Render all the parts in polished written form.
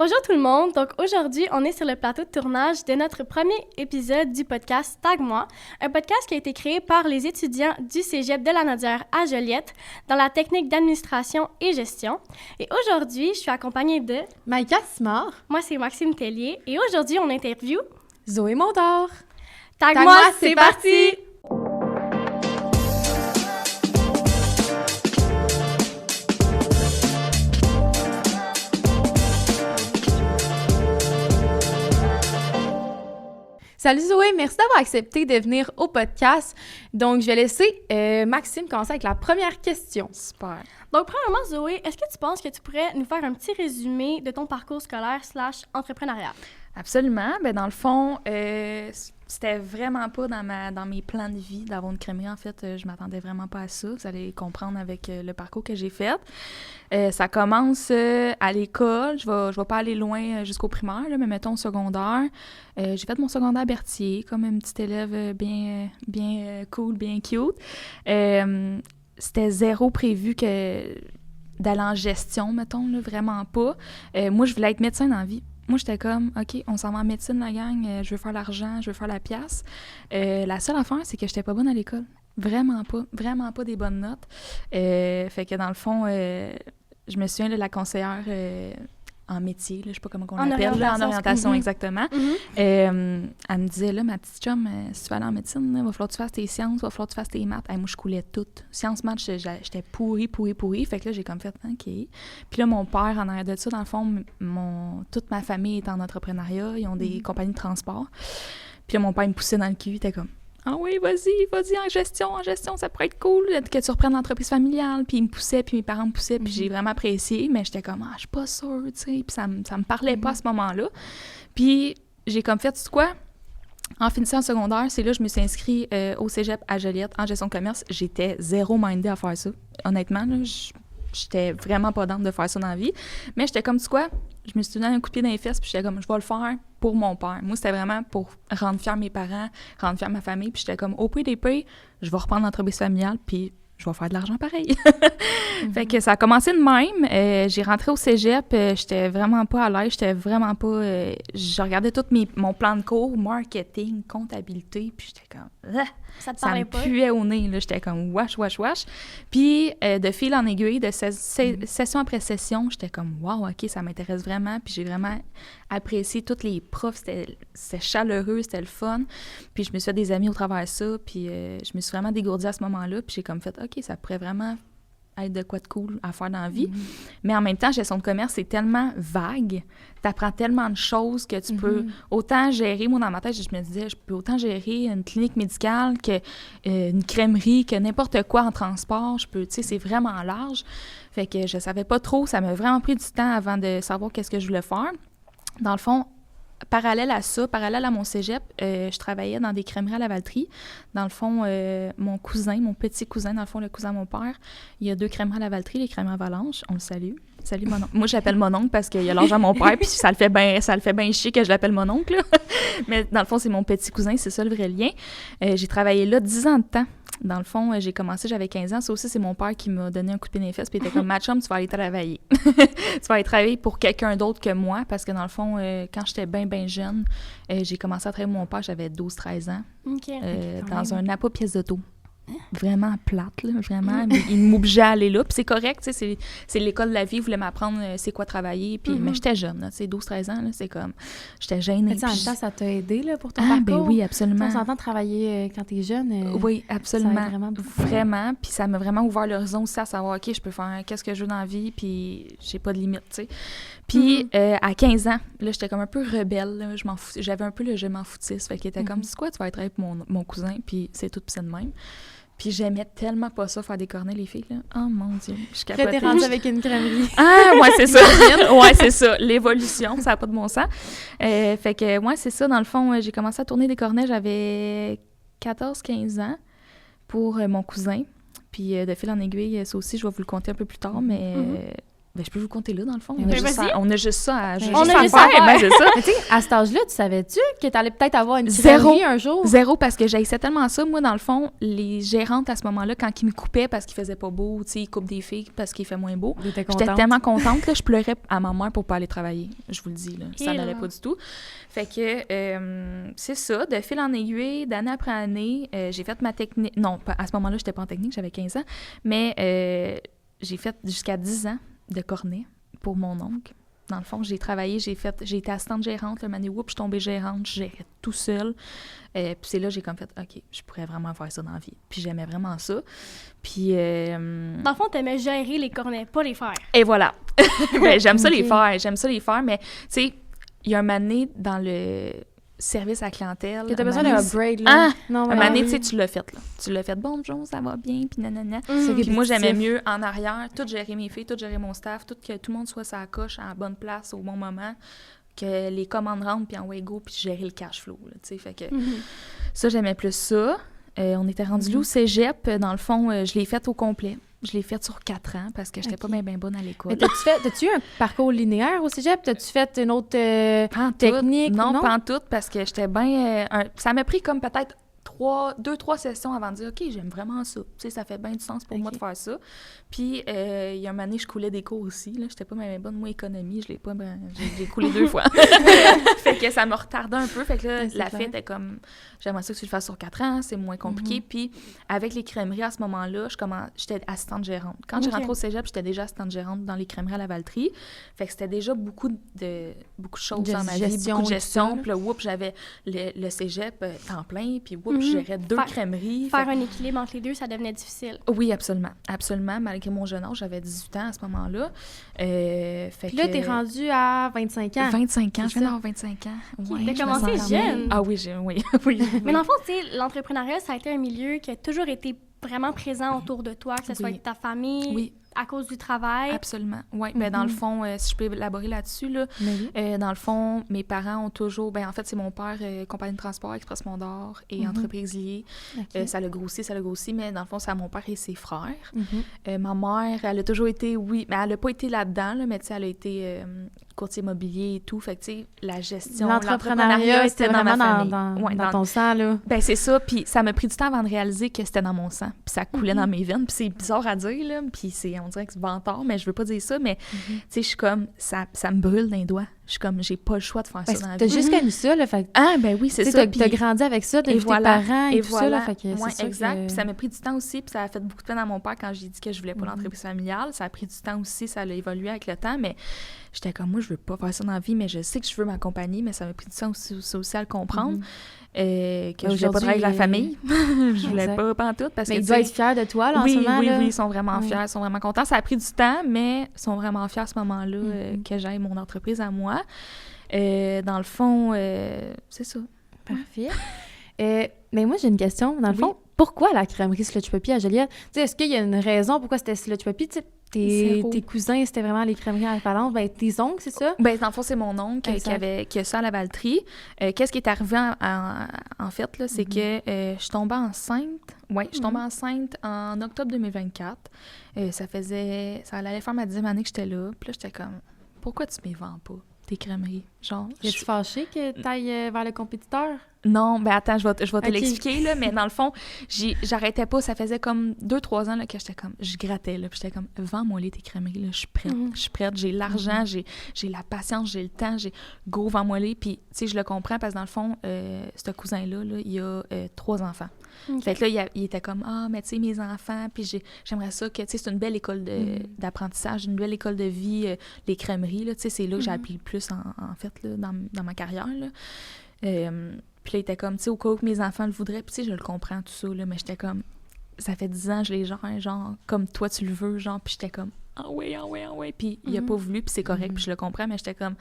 Bonjour tout le monde, donc aujourd'hui on est sur le plateau de tournage de notre premier épisode du podcast Tag-moi, un podcast qui a été créé par les étudiants du Cégep de la Naudière à Joliette dans la technique d'administration et gestion. Et aujourd'hui, je suis accompagnée de Maïka Simard. Moi c'est Maxime Tellier et aujourd'hui on interview Zoé Mondor. Tag-moi, c'est parti! Salut Zoé, merci d'avoir accepté de venir au podcast. Donc, je vais laisser Maxime commencer avec la première question. Super. Donc premièrement Zoé, est-ce que tu penses que tu pourrais nous faire un petit résumé de ton parcours scolaire / entrepreneuriat? Absolument. Ben dans le fond, c'était vraiment pas dans mes plans de vie d'avoir une crèmerie. En fait, je m'attendais vraiment pas à ça. Vous allez comprendre avec le parcours que j'ai fait. Ça commence à l'école. Je vais pas aller loin jusqu'au primaire, là, mais mettons au secondaire. J'ai fait mon secondaire à Berthier, comme une petite élève bien cool, bien cute. C'était zéro prévu que d'aller en gestion, mettons, là, vraiment pas. Moi, je voulais être médecin dans la vie. Moi, j'étais comme, OK, on s'en va en médecine, la gang, je veux faire l'argent, je veux faire la pièce. La seule affaire, c'est que j'étais pas bonne à l'école. Vraiment pas des bonnes notes. Fait que dans le fond, je me souviens de la conseillère en métier, là, je sais pas comment on l'appelle, là, en orientation, exactement. Elle me disait, là, ma petite chum, si tu vas aller en médecine, il va falloir que tu fasses tes sciences, il va falloir que tu fasses tes maths. Moi, je coulais toutes. Sciences, maths, j'étais pourrie. Fait que là, j'ai comme fait, OK. Puis là, mon père, en arrière de ça, dans le fond, toute ma famille est en entrepreneuriat. Ils ont des compagnies de transport. Puis là, mon père me poussait dans le cul. Il était comme, ah oui, vas-y, en gestion, ça pourrait être cool que tu reprennes l'entreprise familiale. Puis il me poussait, puis mes parents me poussaient, puis j'ai vraiment apprécié, mais j'étais comme, je suis pas sûre, tu sais, puis ça me parlait pas à ce moment-là. Puis j'ai comme fait, tu sais quoi, en finissant en secondaire, c'est là que je me suis inscrite au Cégep à Joliette en gestion de commerce. J'étais zéro mindée à faire ça. Honnêtement, là, j'étais vraiment pas d'âme de faire ça dans la vie. Mais j'étais comme, tu sais quoi, je me suis donné un coup de pied dans les fesses, puis j'étais comme, je vais le faire pour mon père. Moi, c'était vraiment pour rendre fiers mes parents, rendre fiers ma famille, puis j'étais comme, au prix des prix, je vais reprendre l'entreprise familiale, puis je vais faire de l'argent pareil. Fait que ça a commencé de même. J'ai rentré au cégep, j'étais vraiment pas à l'aise, j'étais vraiment pas... je regardais tout mon plan de cours, marketing, comptabilité, puis j'étais comme... Ça te parlait pas? Ça me puait au nez, là. J'étais comme wesh. Puis de fil en aiguille, de session après session, j'étais comme wow, OK, ça m'intéresse vraiment. Puis j'ai vraiment apprécié tous les profs. C'était chaleureux, c'était le fun. Puis je me suis fait des amis au travers de ça. Puis je me suis vraiment dégourdie à ce moment-là. Puis j'ai comme fait, OK, ça pourrait vraiment être de quoi de cool à faire dans la vie. Mais en même temps, gestion de commerce, c'est tellement vague. T'apprends tellement de choses que tu peux autant gérer. Moi, dans ma tête, je me disais, je peux autant gérer une clinique médicale que une crèmerie, que n'importe quoi en transport. Je peux, tu sais, c'est vraiment large. Fait que je savais pas trop. Ça m'a vraiment pris du temps avant de savoir qu'est-ce que je voulais faire. Dans le fond, parallèle à mon cégep, je travaillais dans des crèmeries à Lavaltrie. Dans le fond, mon petit cousin, dans le fond, le cousin de mon père, il y a 2 crèmeries à Lavaltrie, les crèmeries Avalanche. On le salue. Salut mon oncle. Moi, j'appelle mon oncle parce qu'il a l'argent à mon père, puis ça le fait bien chier que je l'appelle mon oncle, là. Mais dans le fond, c'est mon petit cousin, c'est ça le vrai lien. J'ai travaillé là 10 ans de temps. Dans le fond, j'ai commencé, j'avais 15 ans. Ça aussi, c'est mon père qui m'a donné un coup de pied dans les fesses, puis il était comme, ma chum, tu vas aller travailler. Tu vas aller travailler pour quelqu'un d'autre que moi, parce que dans le fond, quand j'étais bien jeune, j'ai commencé à travailler avec mon père, j'avais 12-13 ans, dans un appât pièce d'auto. Vraiment plate, là, vraiment. Il m'obligeait à aller là, puis c'est correct, tu sais, c'est l'école de la vie, il voulait m'apprendre c'est quoi travailler, puis mais j'étais jeune, tu sais, 12-13 ans, là, c'est comme, j'étais gênée. Mais en même temps, ça t'a aidé, là, pour ton parcours? Ben oui, absolument. On s'entend travailler quand t'es jeune. Oui, absolument. Ça aide vraiment beaucoup. Vraiment, puis ça m'a vraiment ouvert l'horizon aussi à savoir, OK, je peux faire qu'est-ce que je veux dans la vie, puis j'ai pas de limite, tu sais. Puis à 15 ans, là, j'étais comme un peu rebelle, là, j'avais un peu le je m'en foutiste, fait qu'il était comme, c'est quoi, tu vas être travailler pour mon cousin, puis c'est tout, puis c'est de même. Puis j'aimais tellement pas ça, faire des cornets, les filles, là. Oh mon Dieu, je capotais. Après, t'es rendue avec une crèmerie. Ah, ouais, c'est ça. Ouais, c'est ça. L'évolution, ça n'a pas de bon sens. Fait que, ouais, c'est ça. Dans le fond, j'ai commencé à tourner des cornets, j'avais 14-15 ans pour mon cousin. Puis de fil en aiguille, ça aussi, je vais vous le conter un peu plus tard, mais Ben, je peux vous compter là, dans le fond. Ben, vas-y. On a juste ça à On a juste à faire. Ben, c'est ça. Mais tu sais, à cet âge-là, tu savais-tu que t'allais peut-être avoir une Zéro. crèmerie un jour? Zéro, parce que j'haïssais tellement ça. Moi, dans le fond, les gérantes, à ce moment-là, quand ils me coupaient parce qu'il faisait pas beau, tu sais, ils coupent des filles parce qu'il fait moins beau, J'étais j'étais tellement contente, là, je pleurais à ma mère pour pas aller travailler. Je vous le dis, là. Ça n'allait pas du tout. Fait que, c'est ça. De fil en aiguille, d'année après année, j'ai fait ma technique... Non, à ce moment-là, j'étais pas en technique, j'avais 15 ans. Mais j'ai fait jusqu'à 10 ans de cornet pour mon oncle. Dans le fond, j'ai travaillé, j'ai été assistante gérante. Le mané, je suis tombée gérante, je gérais tout seul. Puis c'est là que j'ai comme fait, OK, je pourrais vraiment faire ça dans la vie. Puis j'aimais vraiment ça. Puis... Dans le fond, t'aimais gérer les cornets, pas les faire. Et voilà. Ben, j'aime ça les faire, mais tu sais, il y a un mané dans le service à la clientèle. Que t'as besoin d'un d'un upgrade, là. Un mané, tu sais, tu l'as fait, là. Tu l'as fait, bonjour, ça va bien, puis nanana. Puis moi, j'aimais mieux en arrière, tout gérer mes filles, tout gérer mon staff, que tout le monde soit sur la coche, à la bonne place, au bon moment, que les commandes rentrent, puis en way go, puis gérer le cash flow, là, tu sais. Fait que ça, j'aimais plus ça. On était rendu là au cégep. Dans le fond, je l'ai fait au complet. Je l'ai fait sur 4 ans parce que j'étais pas bien bonne à l'école. Mais t'as-tu eu un parcours linéaire au cégep? T'as-tu fait une autre technique? Non, pas en tout, parce que j'étais bien... ça m'a pris comme peut-être 2-3 sessions avant de dire « OK, j'aime vraiment ça. » Tu sais, ça fait bien du sens pour moi de faire ça. Puis, il y a un année, je coulais des cours aussi. Là, j'étais pas bien bonne. Moi, économie, je l'ai pas... j'ai coulé 2 fois. Fait que ça me retardait un peu. Fait que là, la fête est comme... J'aimerais ça que tu le fasses sur 4 ans. C'est moins compliqué. Puis, avec les crèmeries, à ce moment-là, j'étais assistante gérante. Quand j'ai rentré au cégep, j'étais déjà assistante gérante dans les crèmeries à la Valtrie. Fait que c'était déjà beaucoup de choses dans ma vie. Beaucoup de gestion. Puis là, j'avais le cégep temps plein. Puis, je gérais 2 crèmeries. Faire un équilibre entre les deux, ça devenait difficile. Oui, absolument. Absolument. Malgré mon jeune âge, j'avais 18 ans à ce moment-là. Puis là, t'es rendue à 25 ans. 25 ans. Je viens d'avoir 25 ans. Ouais, t'as commencé jeune. Ah oui, oui. Mais dans le fond, tu sais, l'entrepreneuriat, ça a été un milieu qui a toujours été vraiment présent autour de toi, que ce soit avec ta famille, à cause du travail. Absolument, oui. Mais dans le fond, si je peux élaborer là-dessus, là, dans le fond, mes parents ont toujours... en fait, c'est mon père, compagnie de transport, Express Mondor et entreprise liée. Ça l'a grossi, mais dans le fond, c'est à mon père et ses frères. Ma mère, elle a toujours été, mais elle n'a pas été là-dedans, là, mais tu sais, elle a été courtier immobilier et tout. Fait que, tu sais, la gestion, l'entrepreneuriat, c'était dans ma famille. Dans ton sang, là. Ben c'est ça. Puis ça m'a pris du temps avant de réaliser que c'était dans mon sang. Puis ça coulait dans mes veines. Puis c'est bizarre à dire, là. Puis on dirait que c'est vantard, mais je veux pas dire ça. Mais, tu sais, je suis comme, ça me brûle dans les doigts. Je suis comme, j'ai pas le choix de faire ça dans la vie. T'as juste connu ça, là. Fait ben oui, c'est ça. T'as grandi avec ça, t'as vu tes parents et tout ça, là. Fait que c'est exact. Puis ça m'a pris du temps aussi. Puis ça a fait beaucoup de peine à mon père quand j'ai dit que je voulais pas l'entreprise familiale. Ça a pris du temps aussi. Ça a évolué avec le temps. Mais j'étais comme, moi, je veux pas faire ça dans la vie, mais je sais que je veux m'accompagner. Mais ça m'a pris du temps aussi à le comprendre. Que je voulais pas travailler avec la famille. Je voulais pas en tout. Parce mais que, ils doivent être fiers de toi, là, en ce moment. Oui, ils sont vraiment fiers, ils sont vraiment contents. Ça a pris du temps, mais ils sont vraiment fiers à ce moment-là que j'aille mon entreprise à moi. Dans le fond, c'est ça. Parfait. Mais moi, j'ai une question. Dans le fond, pourquoi la crèmerie Slutch Puppy à Joliette? Est-ce qu'il y a une raison pourquoi c'était Slutch Puppy? Tes cousins, c'était vraiment les crèmeries à la Valence. Ben, tes oncles, c'est ça? Ben, dans le fond, c'est mon oncle qui a ça à la Valtrie. Qu'est-ce qui est arrivé en fait, là, c'est que je suis tombée enceinte. Oui, je suis tombée enceinte en octobre 2024. Ça allait faire ma 10e année que j'étais là. Puis là, j'étais comme, pourquoi tu ne m'y vends pas, tes crèmeries? Genre, es-tu fâchée que tu ailles vers le compétiteur? Non, ben attends, je vais te l'expliquer, là, mais dans le fond, j'arrêtais pas, ça faisait comme 2-3 ans là, que j'étais comme, je grattais, là, puis j'étais comme, vends-moi tes crèmeries, là, je suis prête, j'ai l'argent, j'ai la patience, j'ai le temps, go, vends-moi les, puis tu sais, je le comprends, parce que dans le fond, ce cousin-là, là, il a 3 enfants. Fait que là, il était comme, mais tu sais, mes enfants, puis j'aimerais ça que, tu sais, c'est une belle école d'apprentissage, une belle école de vie, les crèmeries, là, tu sais, c'est là que j'ai appris le plus, en fait, là, dans ma carrière, là. Puis là, il était comme, tu sais, au cas où mes enfants le voudraient, puis tu sais, je le comprends, tout ça, là, mais j'étais comme, ça fait 10 ans, je les genre, comme toi, tu le veux, genre, puis j'étais comme, ah ouais, puis il a pas voulu, puis c'est correct, puis je le comprends, mais j'étais comme,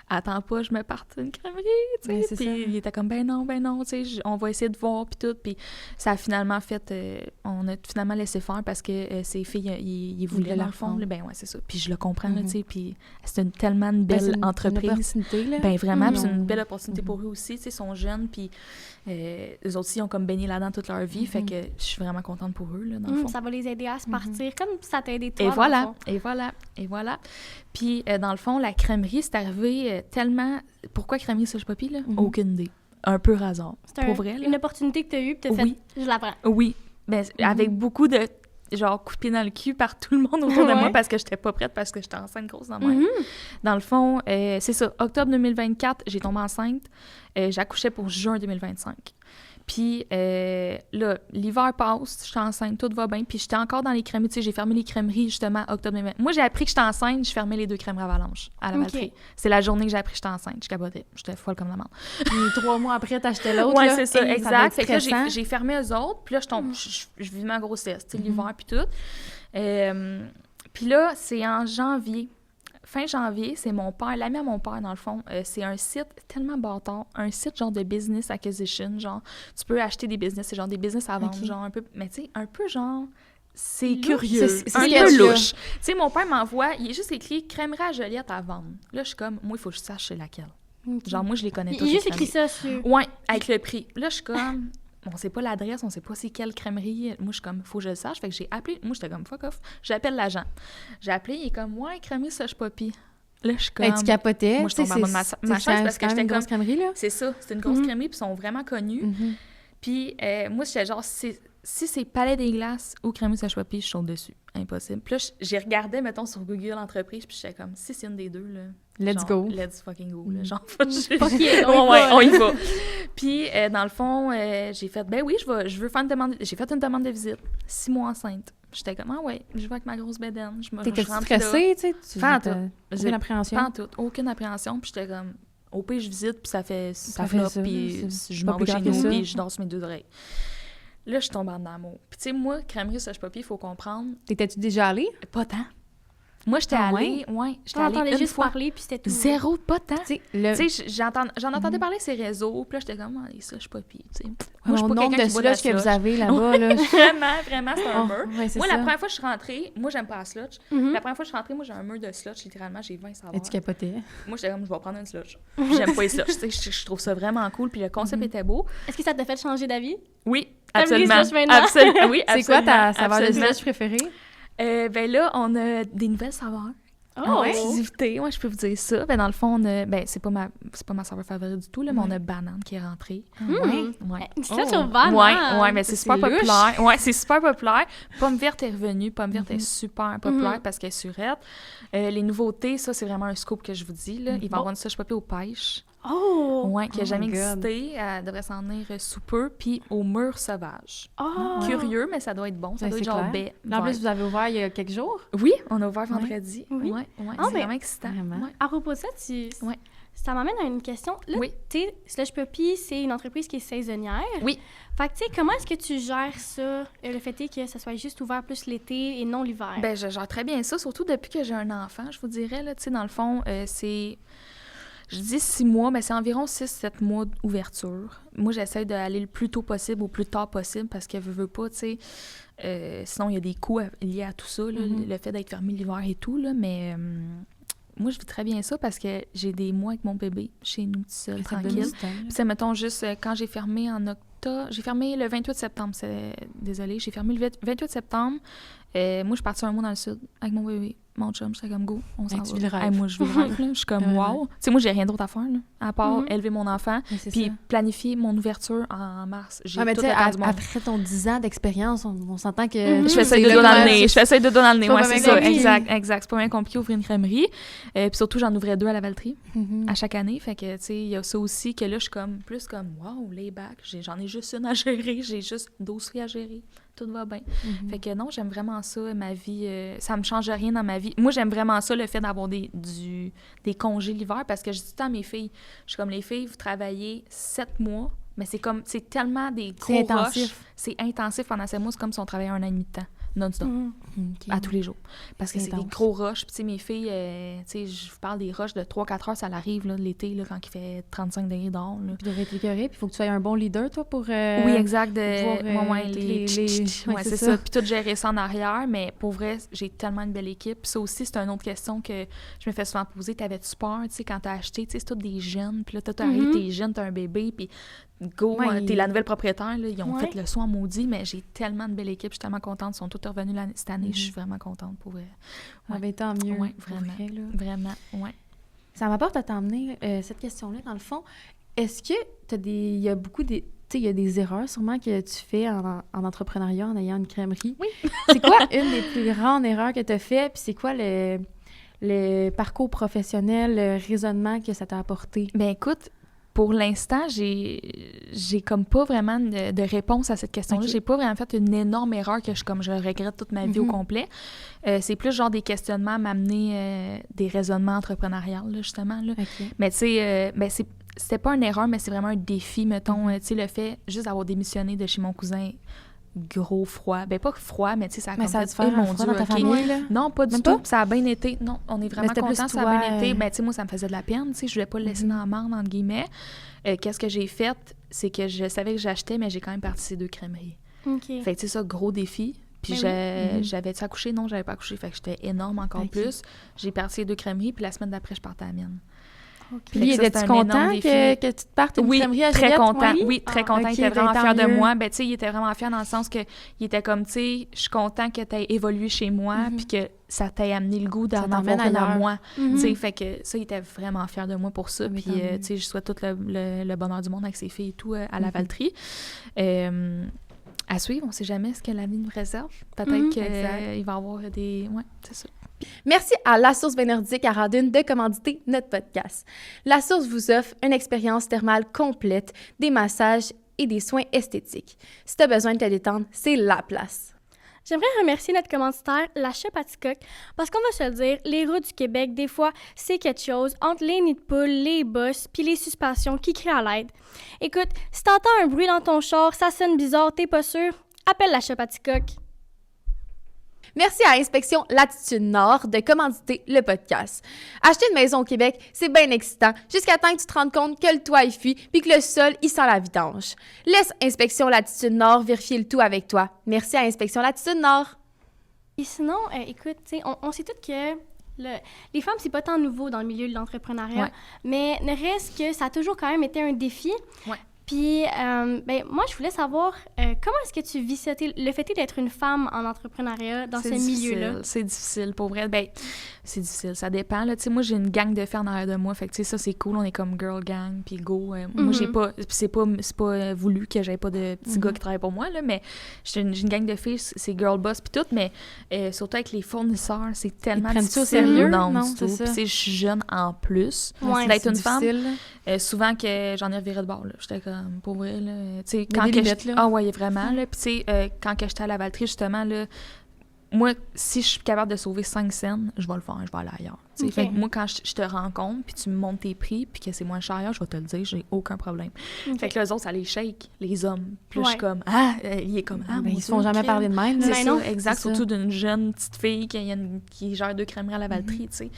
attends pas, je me parte une crèmerie, tu sais, puis il était comme, ben non, tu sais, on va essayer de voir, puis tout, puis ça a finalement fait, on a finalement laissé faire parce que ces filles, ils voulaient dans le fond, ben ouais, c'est ça, puis je le comprends, là, tu sais, puis c'est tellement une belle entreprise. Une opportunité, là. Ben vraiment, puis c'est une belle opportunité pour eux aussi, tu sais, ils sont jeunes, puis eux autres aussi, ils ont comme baigné là-dedans toute leur vie, fait que je suis vraiment contente pour eux, là, dans le fond. Ça va les aider à se partir, comme ça t'a aidé toi, Et Et voilà. Puis, dans le fond, la crèmerie, c'est arrivé tellement... Pourquoi crèmerie Slush Puppy, là? Aucune idée. Un peu hasard. C'est pour vrai, là. Une opportunité que tu as eue, puis tu as fait « je la prends ». Oui. Ben, avec beaucoup de... genre, coup de pied dans le cul par tout le monde autour de moi parce que j'étais pas prête, parce que j'étais enceinte grosse dans moi. Dans le fond, c'est ça. Octobre 2024, j'ai tombé enceinte. J'accouchais pour juin 2025. Puis là, l'hiver passe, je suis enceinte, tout va bien. Puis j'étais encore dans les crèmeries. Tu sais, j'ai fermé les crèmeries justement octobre 2020. Moi, j'ai appris que j'étais enceinte, je fermais les 2 crèmeries Avalanche à la Valtrie. C'est la journée que j'ai appris que j'étais enceinte. Je capotais. J'étais folle comme la menthe. Puis 3 mois après, t'achetais l'autre. Oui, là, c'est ça, exact. Ça fait que là, j'ai fermé eux autres. Puis là, je vis ma grossesse, tu sais, l'hiver, puis tout. Puis là, c'est en janvier. Fin janvier, c'est mon père, l'ami à mon père, dans le fond. C'est un site tellement bâtard, un site genre de business acquisition, genre, tu peux acheter des business, c'est genre des business à vendre, genre un peu, mais tu sais, un peu genre, c'est curieux, c'est un peu louche. Tu sais, mon père m'envoie, il est juste écrit « crèmerie à Joliette à vendre ». Là, je suis comme, moi, il faut que je sache c'est laquelle. Genre, moi, je les connais toutes. Il a juste écrit ça sur... Ouais, avec le prix. Là, je suis comme... On sait pas l'adresse, on sait pas c'est quelle crèmerie. Moi, je suis comme, faut que je le sache. Fait que j'ai appelé. Moi, j'étais comme, fuck off. J'appelle l'agent. J'ai appelé, il est comme, ouais, crèmerie Slush Puppy. Là, je suis comme. Tu capotais. Moi, je tombe en bas de ma chaise parce que j'étais une comme. grosse crèmerie, là. C'est ça. C'est une grosse crèmerie, puis ils sont vraiment connus. Puis, moi, j'étais genre, si c'est Palais des Glaces ou crèmerie Slush Puppy, je saute dessus. Impossible. Puis là, j'ai regardé, mettons, sur Google Entreprise, puis j'étais comme, si c'est une des deux, là. Let's go. Let's fucking go, là. Genre, on y va. Puis, dans le fond, j'ai fait, ben oui, je veux faire une demande. J'ai fait une demande de visite. 6 mois enceinte. J'étais comme, ah ouais, je vais avec ma grosse bédaine. T'étais stressée, tu sais? Pas en tout. Aucune appréhension? Pas en tout. Aucune appréhension. Puis j'étais comme, au pire, je visite, puis ça fait ça, puis je m'en vais chez nous, puis je dors sur mes 2 oreilles. Là, je tombe en amour. Puis tu sais, moi, crèmerie Slush Puppy, il faut comprendre. T'étais-tu déjà allée? Pas tant. Moi, j'étais allée, j'étais allée une fois. Parler, puis c'était tout. Zéro, pas tant. Tu sais, j'en entendais parler ces réseaux, puis là, j'étais comme, les Slush Puppy, tu sais. Moi, je suis pas nombre de slush que vous avez là-bas, là. Vraiment, c'est un mur. Ouais, moi, la première fois que je suis rentrée, moi, j'aime pas la slush. La première fois que je suis rentrée, moi, j'ai un mur de slush, littéralement, j'ai 20 saveurs. Et tu capotais? Moi, j'étais comme, je vais prendre une slush. J'aime pas les slush, tu sais, je trouve ça vraiment cool, puis le concept était beau. Est-ce que ça t'a fait changer d'avis? Oui, absolument. Oui, c'est quoi ta saveur de slush préférée? Ben là, on a des nouvelles saveurs. Oh, exclusivité, ouais, je peux vous dire ça. Ben, dans le fond, on a, c'est pas ma saveur favorite du tout, là, mais on a banane qui est rentrée. Ouais. C'est sur banane. Ouais, mais c'est super populaire. Ouais, c'est super populaire. Pomme verte est revenue. Pomme verte est super populaire parce qu'elle est surette. Les nouveautés, ça, c'est vraiment un scoop que je vous dis, là. Il va y avoir une Slush Puppy aux pêches. Oh! Ouais, qui n'a jamais existé. Elle devrait s'en venir sous peu. Puis au mur sauvage. Oh! Curieux, mais ça doit être bon. Ça doit être genre baie. En plus, vous avez ouvert il y a quelques jours? Oui, on a ouvert vendredi. Oui. Ouais, c'est vraiment excitant. Ouais. À propos de ça, ça m'amène à une question. Là, tu sais, Slush Puppy, c'est une entreprise qui est saisonnière. Oui. Fait que, tu sais, comment est-ce que tu gères ça, le fait est que ça soit juste ouvert plus l'été et non l'hiver? Ben, je gère très bien ça, surtout depuis que j'ai un enfant, je vous dirais, là, tu sais, dans le fond, c'est... Je dis 6 mois, mais c'est environ 6-7 mois d'ouverture. Moi, j'essaie d'aller le plus tôt possible, au plus tard possible, parce qu'elle veut pas, tu sais... sinon, il y a des coûts liés à tout ça, là, le fait d'être fermé l'hiver et tout, là, mais... moi, je vis très bien ça parce que j'ai des mois avec mon bébé chez nous, tout seul, tranquille. Puis ça, mettons, juste quand j'ai fermé en octobre... J'ai fermé le 28 septembre, désolée. J'ai fermé le 28 septembre. Moi, je suis partie un mois dans le sud avec mon bébé. Mon chum, j'étais comme go, on s'en va. Moi, je vis le rêve, là. Je suis comme wow. Tu sais, moi, j'ai rien d'autre à faire, là, à part élever mon enfant, puis planifier mon ouverture en mars. J'ai tout le temps du monde. Après ton 10 ans d'expérience, on s'entend que... Je fais ça de dos dans le nez. Je fais ça de dos dans le nez, ouais, c'est ça. Exact. C'est pas bien compliqué d'ouvrir une crèmerie. Puis surtout, j'en ouvrais 2 à la Valtrie à chaque année. Fait que, tu sais, il y a ça aussi que là, je suis comme plus comme wow, layback. J'en ai juste une à gérer. J'ai juste 12 filles à gérer. Tout va bien. Fait que non, j'aime vraiment ça, ma vie. Ça me change rien dans ma vie. Moi, j'aime vraiment ça, le fait d'avoir des congés l'hiver, parce que je dis tout le temps à mes filles, je suis comme, les filles, vous travaillez 7 mois, mais c'est tellement des gros rushs. C'est intensif pendant 7 mois, c'est comme si on travaillait 1 an et demi de temps, non-stop, à tous les jours. Parce que c'est des gros rushs. Puis, tu sais, mes filles, tu sais, je vous parle des rushs de 3-4 heures, ça l'arrive, là, l'été, là, quand il fait 35 degrés dehors. Puis, tu devrais être écœurée, puis il faut que tu sois un bon leader, toi, pour... oui, exact. C'est ça. Puis, tout gérer ça en arrière. Mais pour vrai, j'ai tellement une belle équipe. Puis, ça aussi, c'est une autre question que je me fais souvent poser. T'avais-tu peur, tu sais, quand t'as acheté, tu sais, c'est tous des jeunes. Puis là, t'as arrivé, t'es jeune, t'as un bébé, puis go, Ouais, t'es la nouvelle propriétaire, là, ils ont Ouais. fait le soin maudit, mais j'ai tellement de belle équipe, je suis tellement contente, ils sont tous revenus cette année, je suis vraiment contente pour vrai. Ah, ben, tant mieux. Ouais, pour vraiment. vrai, là. Vraiment, ouais. Ça m'apporte à t'emmener cette question-là, dans le fond. Est-ce que il y a beaucoup des... Tu sais, il y a des erreurs sûrement que tu fais en entrepreneuriat en ayant une crèmerie. Oui. C'est quoi une des plus grandes erreurs que tu as fait? Puis c'est quoi le parcours professionnel, le raisonnement que ça t'a apporté? Ben écoute, pour l'instant, j'ai comme pas vraiment de réponse à cette question-là. Ok. J'ai pas vraiment fait une énorme erreur que je regrette toute ma vie au complet. C'est plus genre des questionnements à m'amener des raisonnements entrepreneuriaux, là, justement. Là. OK. Mais tu sais, c'était pas une erreur, mais c'est vraiment un défi, mettons. Tu sais, le fait juste d'avoir démissionné de chez mon cousin, gros froid. Ben pas froid, mais tu sais, ça a Mais comme ça a fait, dû faire un froid dans ta OK. famille, là? Non, pas du Même tout. pas? Ça a bien été. Non, on est vraiment c'était plus contents. Ça a toi, bien été. Ben, tu sais, moi, ça me faisait de la peine. Tu sais, je voulais pas le laisser dans la marde, entre guillemets. Qu'est-ce que j'ai fait? C'est que je savais que j'achetais, mais j'ai quand même parti ces 2 crèmeries. OK. Fait que, tu sais, ça, gros défi. Puis Ben j'avais-tu accouché? Non, j'avais pas accouché. Fait que j'étais énorme encore Ok. plus. J'ai parti ces 2 crèmeries, puis la semaine d'après, je partais à la mienne. OK. Puis lui, Fait que ça, était-tu c'était un content énorme défi. que tu te partes une Oui, crèmerie à très Juliette? content. Oui? Oui, très Ah, content. ok, Il était vraiment ben, fier tant de mieux. moi. Ben, tu sais, il était vraiment fier dans le sens que il était comme, tu sais, je suis content que tu aies évolué chez moi, puis que ça t'ait amené le goût Ça d'en t'emmène avoir une à ailleurs. moi. Mhm. Tu sais, fait que ça, il était vraiment fier de moi pour ça. Mais Puis, tant mieux. tu sais, je souhaite tout le bonheur du monde avec ses filles et tout à la Mhm. Valtrie. À suivre, on sait jamais ce que la vie nous réserve. Peut-être Mhm. qu'il Exact. va y avoir des... Ouais, c'est ça. Merci à La Source Bénordique à Radune de commanditer notre podcast. La Source vous offre une expérience thermale complète, des massages et des soins esthétiques. Si tu as besoin de te détendre, c'est la place. J'aimerais remercier notre commanditaire, la Shop à Ticoc, parce qu'on va se le dire, les routes du Québec, des fois, c'est quelque chose entre les nids de poules, les bosses, puis les suspensions qui crient à l'aide. Écoute, si t'entends un bruit dans ton char, ça sonne bizarre, t'es pas sûr, appelle la Shop à Ticoc. Merci à Inspection Latitude Nord de commanditer le podcast. Acheter une maison au Québec, c'est bien excitant, jusqu'à temps que tu te rendes compte que le toit est fui puis que le sol, il sent la vidange. Laisse Inspection Latitude Nord vérifier le tout avec toi. Merci à Inspection Latitude Nord. Et sinon, écoute, tu sais, on sait toutes que les femmes, c'est pas tant nouveau dans le milieu de l'entrepreneuriat, Ouais. mais ne reste que ça a toujours quand même été un défi. Ouais. Puis, ben, moi, je voulais savoir comment est-ce que tu vis ça, le fait d'être une femme en entrepreneuriat dans ce C'est difficile, milieu-là? C'est difficile, pour vrai. Ben, c'est difficile, ça dépend. Là. Tu sais, moi, j'ai une gang de filles en arrière de moi. Fait que, tu sais, ça, c'est cool. On est comme girl gang, puis go. Moi, j'ai pas... C'est pas voulu que j'aie pas de petits gars qui travaillent pour moi, là, mais j'ai une gang de filles, c'est girl boss, puis tout. Mais surtout avec les fournisseurs, c'est tellement prennent ça au difficile. sérieux? Non, Non, du c'est tout. ça. Puis, tu sais, je suis jeune en plus. Ouais, D'être C'est une femme, difficile, là. souvent que j'en ai reviré de bord, là. J'étais comme, pour vrai, là. Tu sais, Il y a quand des que limites, là. Ah ouais, vraiment, là. Puis, tu sais, quand que j'étais à la Valtrie, justement, là, moi, si je suis capable de sauver 5 cents, je vais le faire, je vais aller ailleurs. Tu sais. Ok. Fait que moi, quand je te rencontre, puis tu me montes tes prix, puis que c'est moins cher ailleurs, je vais te le dire, j'ai aucun problème. Ok. Fait que les autres, ça les shake, les hommes. Puis là, je suis Ouais. comme, il est comme, Ben, mon ils se font Dieu, jamais quel- parler de même, là. C'est Ben ça, non. exact. C'est ça. Surtout d'une jeune petite fille qui gère 2 crèmeries à la Valtrie, tu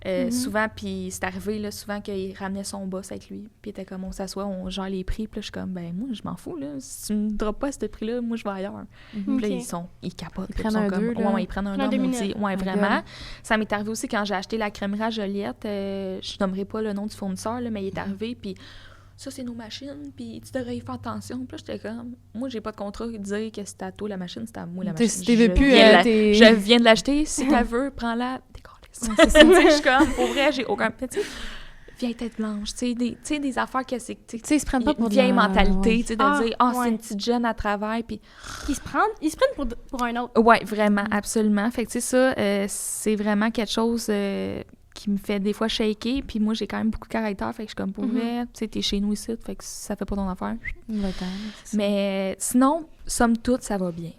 sais. Souvent, puis c'est arrivé, là, souvent qu'il ramenait son boss avec lui, puis il était comme, on s'assoit, on gère les prix, puis là, je suis comme, ben moi, je m'en fous, là. Si tu me droppes pas à ce prix-là, moi, je vais ailleurs. Puis là, Ok. ils capotent. Ils là, prennent sont un comme, deux, là. ouais, ils prennent un Dans 2 homme minutes. aussi. Ouais, My vraiment. God. Ça m'est arrivé aussi quand j'ai acheté la crèmerie à Joliette. Je nommerai pas le nom du fournisseur, là, mais il est arrivé, puis ça, c'est nos machines, puis tu devrais y faire attention. Puis là, j'étais comme, moi, j'ai pas de contrat qui dit que c'est à toi la machine, c'est à moi la T'es- machine. si t'es veux plus, t'es- Je viens de l'acheter. Si tu veux, prends-la. Décolle. Je suis comme, pour vrai, j'ai aucun. Tu sais, vieille tête blanche, tu sais, des affaires que c'est. Tu sais, ils se prennent pas pour de vieille la- mentalité, ouais. tu sais, de Ah, dire, ouais. c'est une petite jeune à travail, puis. Ils se prennent pour un autre. Ouais, vraiment, absolument. Fait que, tu sais, ça, c'est vraiment quelque chose qui me fait des fois shaker. Puis moi, j'ai quand même beaucoup de caractère. Fait que je suis comme, pour vrai, tu sais, t'es chez nous ici, fait que ça fait pas ton affaire. Va-t'en, c'est ça. Mais sinon, somme toute, ça va bien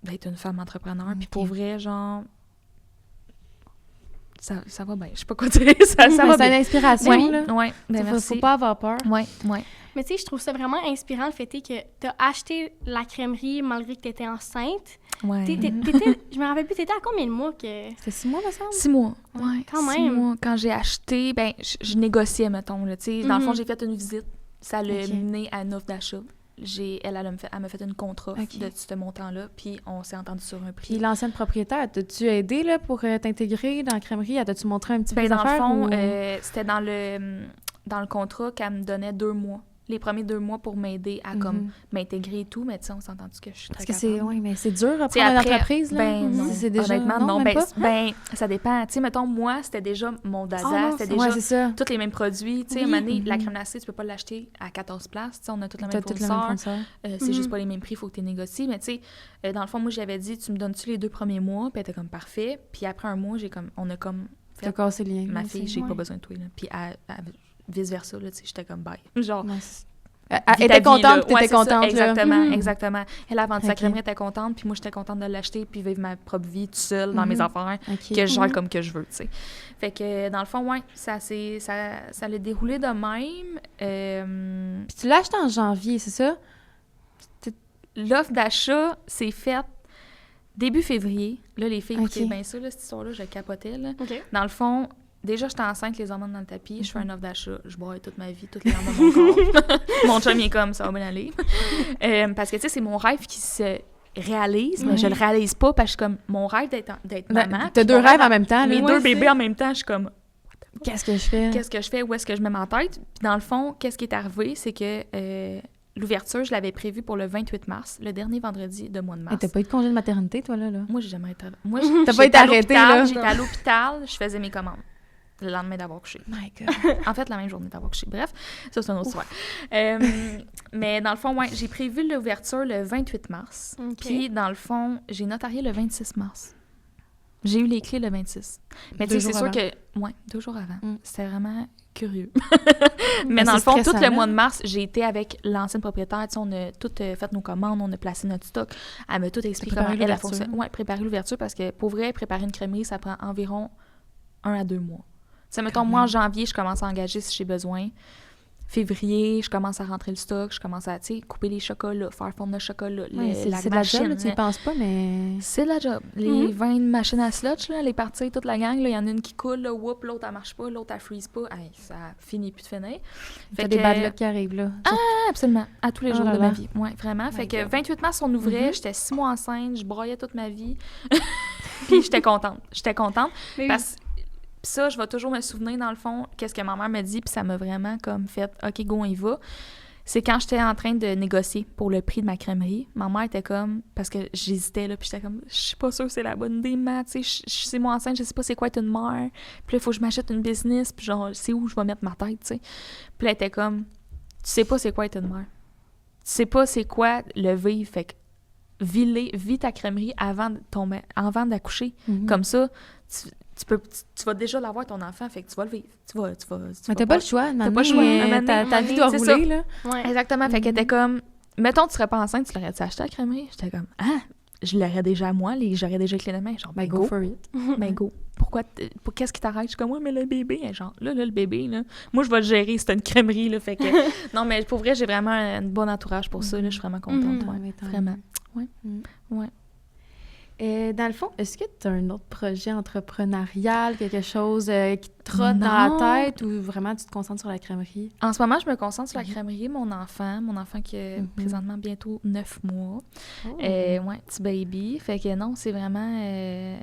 d'être une femme entrepreneur. Puis Ok. pour vrai, genre, ça va bien. Je sais pas quoi dire. Ça Mais va c'est une bien. inspiration, Oui, là. ouais, ben Faut merci. pas avoir peur. Ouais, ouais. Mais tu sais, je trouve ça vraiment inspirant le fait est que t'as acheté la crèmerie malgré que t'étais enceinte. Ouais. Je me rappelle plus, t'étais à combien de mois que... C'était 6 mois, me semble? 6 mois, ouais. Quand 6 même. mois. Quand j'ai acheté, ben, je négociais, mettons, là, tu sais. Dans le fond, Mhm. j'ai fait une visite. Ça l'a Ok. mené à une offre d'achat. Elle m'a fait une contre-offre Ok. de ce montant-là, puis on s'est entendu sur un prix. Puis l'ancienne propriétaire, t'as-tu aidé là, pour t'intégrer dans la crèmerie? Elle t'a-tu montré un petit peu Ben, les dans le affaires? fond, ou- c'était dans le contrat qu'elle me donnait 2 mois les premiers 2 mois pour m'aider à comme m'intégrer et tout, mais tu sais, on s'entend-tu que je suis très Parce que capable. mais c'est dur à prendre une entreprise, là? Ben non, c'est déjà... honnêtement, non. même pas? Ça dépend. Tu sais, mettons, moi, c'était déjà mon dada, c'était Ouais, déjà c'est ça. tous les mêmes produits. Tu sais, à un moment donné, la crème glacée, tu peux pas l'acheter à 14 places. Tu sais, on a tous le même fournisseur. C'est juste pas les mêmes prix, il faut que tu négocies. Mais tu sais, dans le fond, moi, j'avais dit, tu me donnes-tu les 2 premiers mois? Puis elle était comme parfait. Puis après un mois, on a comme T'as cassé le lien. ma fille, j'ai pas besoin de toi. Là. Puis vice-versa, là, tu sais, j'étais comme bye. Genre... Elle était contente, puis t'étais contente. Exactement. Elle a vendu sa crèmerie, elle était contente, puis moi, j'étais contente de l'acheter, puis vivre ma propre vie toute seule dans mes affaires, que je gère comme que je veux, tu sais. Fait que, dans le fond, ça l'a déroulé de même. Puis tu l'as acheté en janvier, c'est ça? L'offre d'achat s'est faite début février. Là, les filles écoutaient bien ça, là, cette histoire-là, je capotais, là. Dans le fond... Déjà, j'étais enceinte, les hormones dans le tapis, je fais une offre d'achat, je bois toute ma vie, toutes les hormones de mon corps. Mon chum, il est comme, ça va bien aller. Parce que, tu sais, c'est mon rêve qui se réalise, mais je le réalise pas parce que je suis comme, mon rêve d'être maman. T'as 2 rêves en même temps. Mes 2 bébés en même temps, je suis comme... Qu'est-ce que je fais? Qu'est-ce que je fais? Où est-ce que je mets ma tête? Puis dans le fond, qu'est-ce qui est arrivé? C'est que l'ouverture, je l'avais prévue pour le 28 mars, le dernier vendredi de mois de mars. Et t'as pas eu de congé de maternité, toi, là? Moi, j'ai jamais été... T'as pas été arrêtée, là? J'étais à l'hôpital, je faisais mes commandes. Le lendemain d'avoir couché. My God. En fait, la même journée d'avoir couché. Bref, ça, c'est une autre histoire. Mais dans le fond, j'ai prévu l'ouverture le 28 mars. Puis, dans le fond, j'ai notarié le 26 mars. J'ai eu les clés le 26. Mais tu sais, c'est sûr que... 2 jours avant. C'était vraiment curieux. Mais dans le fond, tout le mois de mars, j'ai été avec l'ancienne propriétaire. Tu sais, on a tout fait nos commandes, on a placé notre stock. Elle m'a tout expliqué comment elle a fonctionné. Oui, préparer l'ouverture parce que, pour vrai, préparer une crèmerie, ça prend environ 1 à 2 mois. Tu sais, mettons, moi, en janvier, je commence à engager si j'ai besoin. Février, je commence à rentrer le stock, je commence à, tu sais, couper les chocolats, faire fondre le chocolat, c'est de la job, là, tu y penses pas, mais... C'est de la job. Les 20 machines à slotch, là, les parties, toute la gang, il y en a une qui coule, là, whoop, l'autre, elle marche pas, l'autre, elle freeze pas. Hey, ça finit plus de finir. T'as des bad luck qui arrivent, là. Ah, absolument. À tous les jours de ma vie. Oui, vraiment. Fait que 28 mars, on ouvrait, j'étais 6 mois enceinte, je broyais toute ma vie. Puis j'étais contente. Parce que ça, je vais toujours me souvenir, dans le fond, qu'est-ce que ma mère me dit, puis ça m'a vraiment comme fait « OK, go, on y va ». C'est quand j'étais en train de négocier pour le prix de ma crèmerie, ma mère était comme... Parce que j'hésitais, là, puis j'étais comme « Je suis pas sûre que c'est la bonne idée, ma, tu sais, je suis moi enceinte, je sais pas c'est quoi être une mère. Puis là, il faut que je m'achète une business, puis genre, c'est où je vais mettre ma tête, tu sais. » Puis là, elle était comme « Tu sais pas c'est quoi être une mère. Tu sais pas c'est quoi le vivre, fait que vis ta crèmerie avant d'accoucher. Comme ça, tu vas déjà l'avoir ton enfant, fait que tu vas le vivre. Mais t'as pas le choix, t'as pas le choix. Ta vie doit rouler, là. Ouais. Exactement, fait qu'elle était comme, mettons, tu serais pas enceinte, tu l'aurais-tu acheté à la crèmerie? J'étais comme, je l'aurais déjà à moi, j'aurais déjà les clés de main. Genre, ben go for it. Ben go. Qu'est-ce qui t'arrête? Je suis comme, ouais, mais le bébé, genre, là, le bébé, là, moi, je vais le gérer, c'est une crèmerie, là, fait que... Non, mais pour vrai, j'ai vraiment un bon entourage pour ça, là, je suis vraiment contente, vraiment. Ouais. Et dans le fond, est-ce que tu as un autre projet entrepreneurial, quelque chose qui te trotte dans la tête ou vraiment tu te concentres sur la crèmerie? En ce moment, je me concentre sur la crèmerie. Mon enfant qui a présentement bientôt 9 mois. Petit baby. Fait que non, c'est vraiment...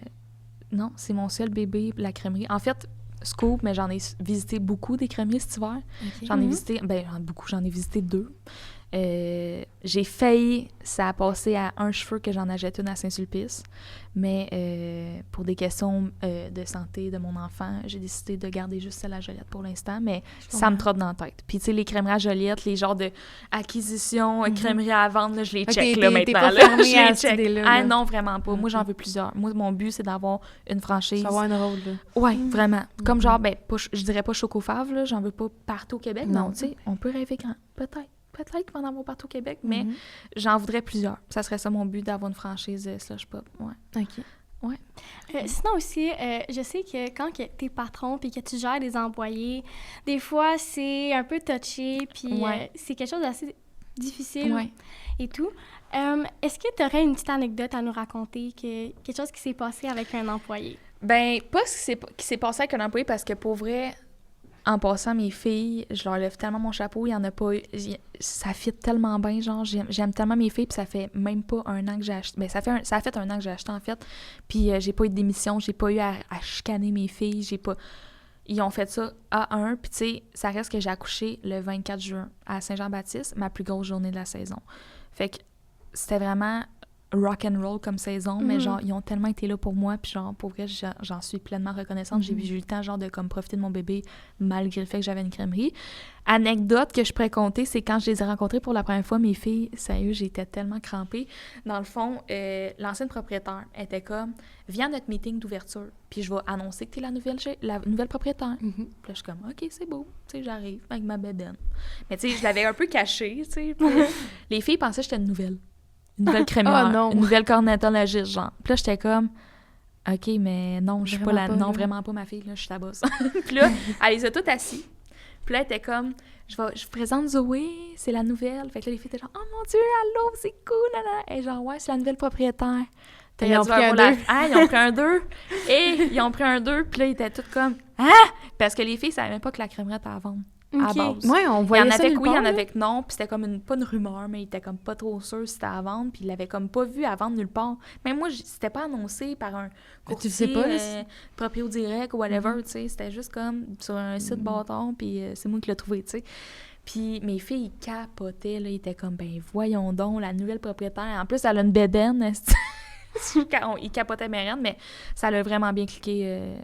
non, c'est mon seul bébé, la crèmerie. En fait, scoop, mais j'en ai visité beaucoup des crèmeries cet hiver. Okay. J'en ai visité... j'en ai visité 2. J'ai failli, ça a passé à un cheveu que j'en achète une à Saint-Sulpice, mais pour des questions de santé de mon enfant, j'ai décidé de garder juste celle à Joliette pour l'instant, mais ça me trotte dans la tête. Puis tu sais, les crèmeries à Joliette, les genres de acquisition, crèmeries à vendre, là, je les check là, maintenant. Pas je les check. Là. Ah non, vraiment pas. Moi, j'en veux plusieurs. Moi, mon but, c'est d'avoir une franchise. D'avoir un rôle, là. Ouais, vraiment. Comme genre, je dirais pas Chocofave, là, j'en veux pas partout au Québec. Non, tu sais, on peut rêver grand, peut-être. Peut-être qu'il va en avoir partout au Québec, mais j'en voudrais plusieurs. Ça serait ça mon but, d'avoir une franchise Slush Pop. Ouais. OK. Ouais. Sinon aussi, je sais que quand t'es patron puis que tu gères des employés, des fois, c'est un peu touché puis c'est quelque chose d'assez difficile et tout. Est-ce que tu aurais une petite anecdote à nous raconter, quelque chose qui s'est passé avec un employé? Ben, pas ce qui s'est passé avec un employé parce que pour vrai... En passant, mes filles, je leur lève tellement mon chapeau, il y en a pas eu... Ça fit tellement bien, genre, j'aime tellement mes filles, puis ça fait même pas 1 an que j'ai acheté... Ben, ça a fait 1 an que j'ai acheté, en fait, puis j'ai pas eu de démission, j'ai pas eu à chicaner mes filles, j'ai pas... ils ont fait ça A1, puis tu sais, ça reste que j'ai accouché le 24 juin à Saint-Jean-Baptiste, ma plus grosse journée de la saison. Fait que c'était vraiment rock and roll comme saison, mais genre, ils ont tellement été là pour moi, puis genre, pour vrai, j'en suis pleinement reconnaissante. J'ai eu le temps, genre, de comme profiter de mon bébé, malgré le fait que j'avais une crèmerie. Anecdote que je pourrais compter, c'est quand je les ai rencontrées pour la première fois, mes filles, sérieux, j'étais tellement crampée. Dans le fond, l'ancienne propriétaire était comme, viens à notre meeting d'ouverture, puis je vais annoncer que t'es la nouvelle propriétaire. Puis là, je suis comme, OK, c'est beau, tu sais, j'arrive avec ma bédaine. Mais tu sais, je l'avais un peu cachée, tu sais. Les filles pensaient que j'étais une nouvelle crémière, une nouvelle cornétologiste, genre. Puis là, j'étais comme, OK, mais non, je suis pas non, vraiment pas ma fille, là, je suis ta boss. Puis là, elle les a toutes assis. Puis là, elle était comme, je vous présente Zoé, c'est la nouvelle. Fait que là, les filles étaient genre, oh mon Dieu, allô, c'est cool, là. Et genre, ouais, c'est la nouvelle propriétaire. Ils ont pris un 2. Ah, ils ont pris un 2. Et ils ont pris un 2. Puis là, ils étaient toutes comme, ah! Parce que les filles savaient même pas que la crèmerie était à vendre. À base. Ouais, on voyait ça. Il y en avait que non, puis c'était comme pas une rumeur, mais il était comme pas trop sûr si c'était à vendre, puis il l'avait comme pas vu à vendre nulle part. Même moi, c'était pas annoncé par un courtier, tu sais pas, proprio direct ou whatever, tu sais, c'était juste comme sur un site bâtard, puis c'est moi qui l'ai trouvé, tu sais. Puis mes filles, ils capotaient, là, ils étaient comme, ben voyons donc, la nouvelle propriétaire. En plus, elle a une bédaine, ils capotaient mes reines, mais ça l'a vraiment bien cliqué.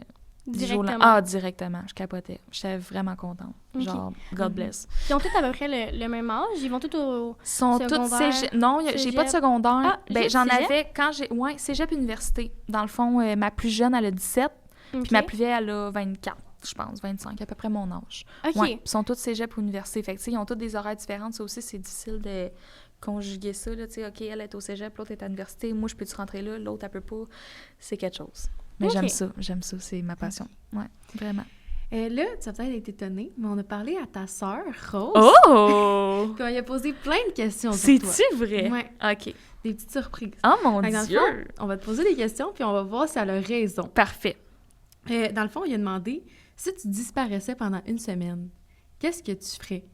Directement. Ah, directement. Je capotais. J'étais vraiment contente. Genre, God bless. Ils ont tous à peu près le même âge? Ils vont tous au secondaire? Non, j'ai pas de secondaire. Ah, ben, j'en cégep? avais quand j'ai... Ouais, cégep université. Dans le fond, ma plus jeune, elle a 17. Puis ma plus vieille, elle a 24, je pense. 25, à peu près mon âge. OK. Ouais, ils sont tous cégep ou université. Fait que, tu sais, ils ont tous des horaires différents. Ça aussi, c'est difficile de conjuguer ça, là. Tu sais, OK, elle est au cégep, l'autre est à l'université. Moi, je peux-tu rentrer là? L'autre, elle peut pas. C'est quelque chose. Mais j'aime ça, c'est ma passion. Ouais, vraiment. Là, tu vas peut-être être étonnée, mais on a parlé à ta sœur, Rose. Oh! Quand elle a posé plein de questions sur toi. C'est-tu vrai? Ouais. OK. Des petites surprises. Oh mon Dieu! Dieu! Fond, on va te poser des questions, puis on va voir si elle a raison. Parfait. Dans le fond, il a demandé, si tu disparaissais pendant une semaine, qu'est-ce que tu ferais?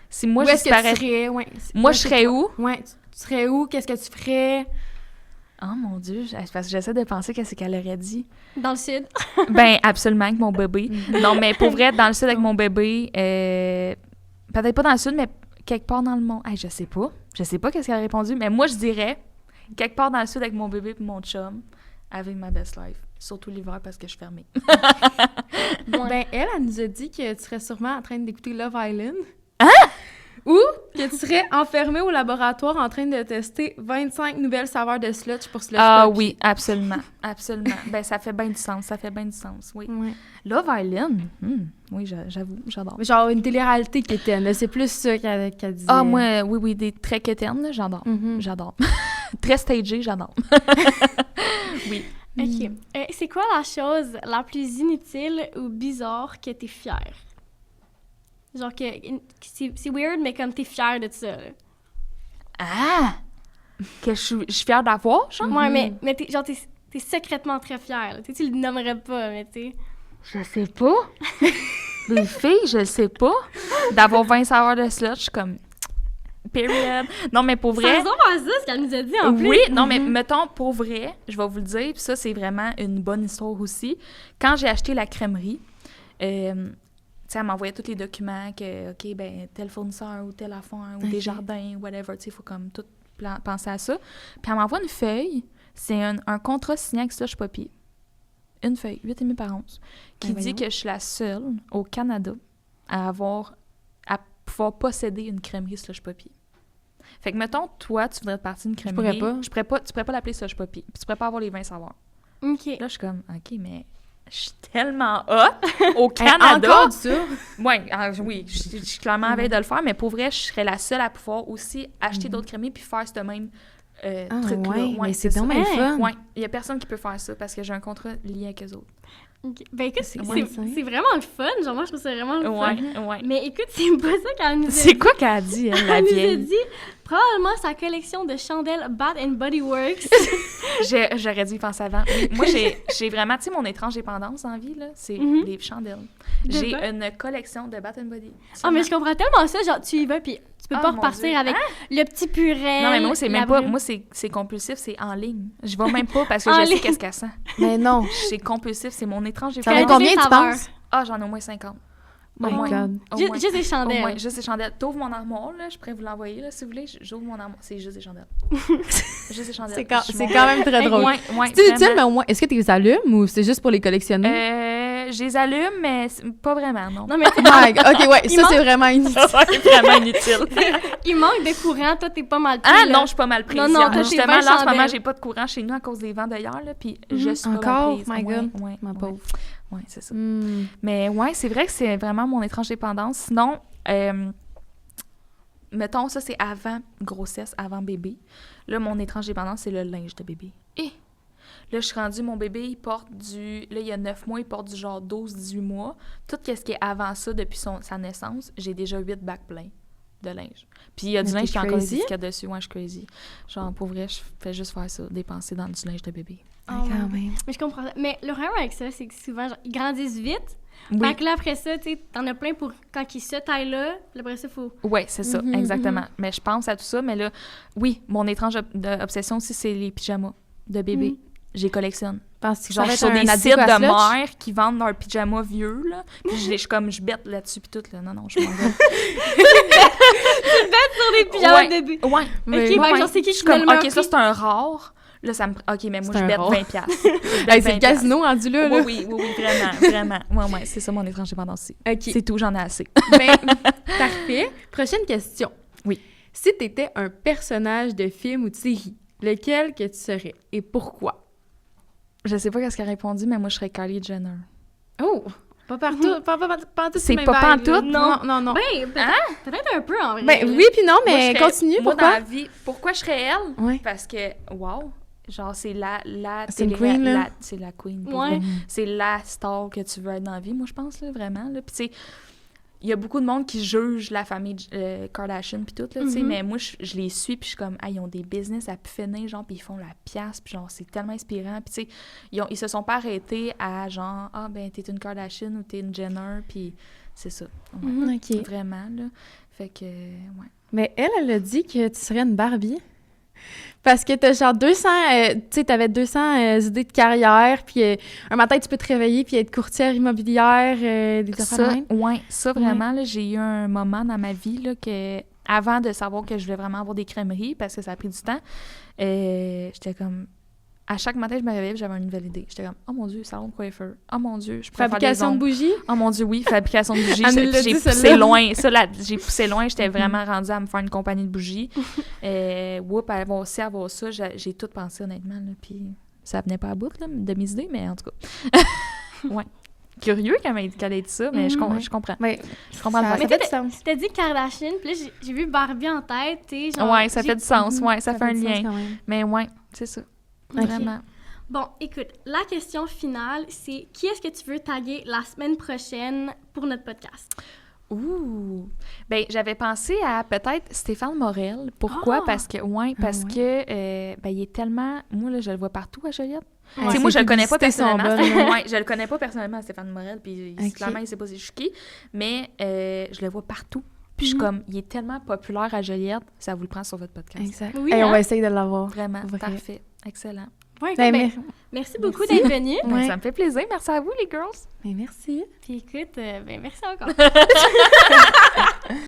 Si moi, je disparaissais... Ouais. Moi, je serais où? Ouais, tu serais où? Qu'est-ce que tu ferais? Oh mon Dieu, parce que j'essaie de penser qu'est-ce qu'elle aurait dit. Dans le sud? Ben, absolument, avec mon bébé. Non, mais pour vrai, dans le sud avec mon bébé, peut-être pas dans le sud, mais quelque part dans le monde. Hey, je sais pas. Je sais pas qu'est-ce qu'elle a répondu, mais moi, je dirais quelque part dans le sud avec mon bébé et mon chum, avec ma best life. Surtout l'hiver parce que je suis fermée. Ben, elle nous a dit que tu serais sûrement en train d'écouter Love Island. Hein? Ou que tu serais enfermée au laboratoire en train de tester 25 nouvelles saveurs de sludge pour Slush Ah Puppy. oui, absolument. Absolument. Ben, ça fait bien du sens. Oui. Ouais. Love Island? Oui, j'avoue, j'adore. Genre une télé-réalité quétaine, là. C'est plus ça qu'elle disait. Ah, moi, oui, des très quétaines, là, j'adore. J'adore. Très stagé, j'adore. Oui. OK. C'est quoi la chose la plus inutile ou bizarre que t'es fière? Genre que c'est weird, mais comme t'es fière de ça, là. Ah! Que je suis fière d'avoir, genre? Ouais, mais t'es secrètement très fière, là. Tu le nommerais pas, mais tu sais... Je sais pas. Les filles, je sais pas. D'avoir 20 saveurs de slush, je suis comme... Period. Non, mais pour vrai... Ça ressemble à ça, ce qu'elle nous a dit, en plus. Oui, non, mais mettons, pour vrai, je vais vous le dire, puis ça, c'est vraiment une bonne histoire aussi. Quand j'ai acheté la crèmerie, tu sais, elle m'envoyait tous les documents que, OK, ben tel fournisseur ou tel affaire ou des jardins, whatever, tu sais, il faut comme tout penser à ça. Puis elle m'envoie une feuille, c'est un contrat signé avec Slush Puppy. Une feuille, 8,5 par 11, qui dit que je suis la seule au Canada à pouvoir posséder une crèmerie Slush Puppy. Fait que, mettons, toi, tu voudrais partir d'une crèmerie. Tu pourrais pas l'appeler Slush Puppy. Puis tu pourrais pas avoir les 20 saveurs. OK. Là, je suis comme, OK, mais je suis tellement hot au Canada. Encore ça? Ouais, oui, je suis clairement à veille de le faire, mais pour vrai, je serais la seule à pouvoir aussi acheter d'autres crèmeries puis faire ce même truc-là. Ouais, mais c'est ça. donc bien fun. Ouais, il y a personne qui peut faire ça parce que j'ai un contrat lié avec eux autres. Okay. Ben écoute, c'est Ouais, vraiment le fun. Genre, moi, je trouve ça vraiment le fun. Ouais. Mais écoute, c'est pas ça qu'elle nous a dit. C'est quoi qu'elle a dit, elle, la Elle nous a vieille? dit probablement sa collection de chandelles Bath & Body Works. J'aurais dû y penser avant. Oui, moi, j'ai vraiment, tu sais, mon étrange dépendance en vie, là, c'est les chandelles. J'ai une collection de Bath & Body. Ah, mais je comprends tellement ça. Genre, tu y vas, puis tu peux pas repartir avec le petit purée. Non, mais moi, c'est même pas... Moi, c'est compulsif, c'est en ligne. Je vais même pas parce que je sais qu'est-ce qu'elle sent. Mais non. C'est compulsif, c'est mon étrange Ça va combien, tu penses? Ah, j'en ai au moins 50. Oh my God. Juste des chandelles. Au moins, juste des chandelles. T'ouvres mon armoire, là, je pourrais vous l'envoyer, là, si vous voulez. J'ouvre mon armoire, c'est juste des chandelles. Juste des chandelles. C'est quand même très drôle. Ouais, c'est utile, mais au moins, est-ce que tu les allumes ou c'est juste pour les collectionner? Je les allume, mais pas vraiment, non. Non, mais OK, ouais, ça, c'est vraiment inutile. C'est vraiment inutile. Il manque de courant, toi, t'es pas mal pris. Ah là. non, je suis pas mal prise. Non, toi, t'es justement, bien là, en ce moment, chandelle. j'ai pas de courant chez nous à cause des vents d'ailleurs, là, puis je suis pas Encore? mal prise. My God, Ouais, ma pauvre. Ouais, c'est ça. Mm. Mais ouais, c'est vrai que c'est vraiment mon étrange dépendance. Sinon, mettons, ça, c'est avant grossesse, avant bébé. Là, mon étrange dépendance, c'est le linge de bébé. Et là, je suis rendue, mon bébé, il porte du... Là, il y a 9 mois, il porte du genre 12-18 mois. Tout ce qui est avant ça, depuis sa naissance, j'ai déjà 8 bacs pleins de linge. Puis il y a du Mais linge t'es qui a encore des crazy? étiquettes dessus. Ouais, je suis crazy. Genre, pour vrai, je fais juste faire ça, dépenser dans du linge de bébé. Oh, Quand même. Mais je comprends ça. Mais le problème avec ça, c'est que souvent, genre, ils grandissent vite. Oui. Fait que là, après ça, tu sais, t'en as plein pour quand ils se taillent là. Après ça, faut... Oui, c'est ça, Mhm, exactement. Mais je pense à tout ça. Mais là, oui, mon étrange obsession aussi, c'est les pyjamas de bébé. Mhm. Je les collectionne. Penses-tu que Genre, ça je suis va sur être un des sites ado à de slotch? mères qui vendent leurs pyjamas vieux, là. Puis je bête là-dessus, puis tout, là. Non, je m'en vais. Sur des pyjamas de bébé. Ouais. Mais- Ok, genre, c'est qui Je suis qui met comme, le OK, meilleur ça, prix? c'est un rare. Là, ça me... OK, mais moi, C'est je un bête rare. 20 piastres. Je bête Hey, c'est le 20 casino rendu là, là. Oui, vraiment. Ouais, c'est ça mon étrange dépendance aussi. OK. C'est tout, j'en ai assez. Ben, parfait. Prochaine question. Oui. Si tu étais un personnage de film ou de série, lequel que tu serais et pourquoi? Je sais pas qu'est-ce qu'elle a répondu, mais moi, je serais Kylie Jenner. Oh! Pas partout. Pas tout C'est mes pas vibes, là. pantoute? Non. Ben, peut-être un peu, en vrai. Ben oui puis non, Moi, mais je serais- continue, moi, pourquoi? dans la vie, pourquoi je serais elle? Ouais. Parce que, wow, genre, c'est la C'est une queen, là. c'est la queen. pour Ouais. vrai. C'est la star que tu veux être dans la vie, moi, je pense, là, vraiment. Là. Puis, tu sais, il y a beaucoup de monde qui juge la famille Kardashian puis tout, là, tu sais, Mhm. mais moi, je les suis, puis je suis comme, ah, ils ont des business à pu finir, genre, puis ils font la pièce, puis genre, c'est tellement inspirant. Puis, tu sais, ils se sont pas arrêtés à, genre, ah, ben, t'es une Kardashian ou t'es une Jenner, puis c'est ça. Ouais. Mhm. OK. Vraiment, là. Fait que, ouais. Mais elle a dit que tu serais une Barbie. Parce que t'as genre 200... tu sais, t'avais 200 idées de carrière, puis un matin, tu peux te réveiller puis être courtière immobilière, des affaires de Ça, même. ouais, ça vraiment, là, j'ai eu un moment dans ma vie là, que, avant de savoir que je voulais vraiment avoir des crèmeries, parce que ça a pris du temps, j'étais comme... À chaque matin, je me réveillais, j'avais une nouvelle idée. J'étais comme, oh mon Dieu, salon de coiffeur. Oh mon Dieu, je pourrais Fabrication faire de des ongles. bougies. Oh mon Dieu, oui, fabrication de bougies. Elle nous l'a J'ai dit, poussé celle-là. loin. Ça, j'ai poussé loin. J'étais vraiment rendue à me faire une compagnie de bougies. Avoir ci, avoir ça. J'ai tout pensé, honnêtement. Là, puis ça venait pas à bout là, de mes idées, mais en tout cas. Ouais. Curieux qu'elle ait dit ça, mais je comprends. Ouais, Je comprends ça le fait vibe. du sens. T'as dit Kardashian, puis là, j'ai vu Barbie en tête, tu sais, genre... Ouais, ça fait du sens. Ouais, ça fait un du sens lien. quand même. Mais ouais, c'est ça. Ok. Vraiment. Bon, écoute, la question finale, c'est qui est-ce que tu veux taguer la semaine prochaine pour notre podcast? Ouh! Ben, j'avais pensé à peut-être Stéphane Morel. Pourquoi? Ah! Parce que, ben, il est tellement... Moi, là, je le vois partout à Joliette. Ouais, Tu sais, moi, je ses le connais pas publicités sont personnellement. bonnes, là. Ouais, je le connais pas personnellement, Stéphane Morel, puis Ok. clairement, il sait pas c'est qui. Mais je le vois partout. Puis je suis comme, il est tellement populaire à Joliette, ça vous le prend sur votre podcast. Exact. Oui, Hey, on hein? va essayer de l'avoir. Vraiment, Vrai. parfait. Excellent. Ouais, Ben, ben, merci beaucoup d'être venu. Ben, Ouais. ça me fait plaisir. Merci à vous, les girls. Mais merci. Puis écoute, ben merci encore.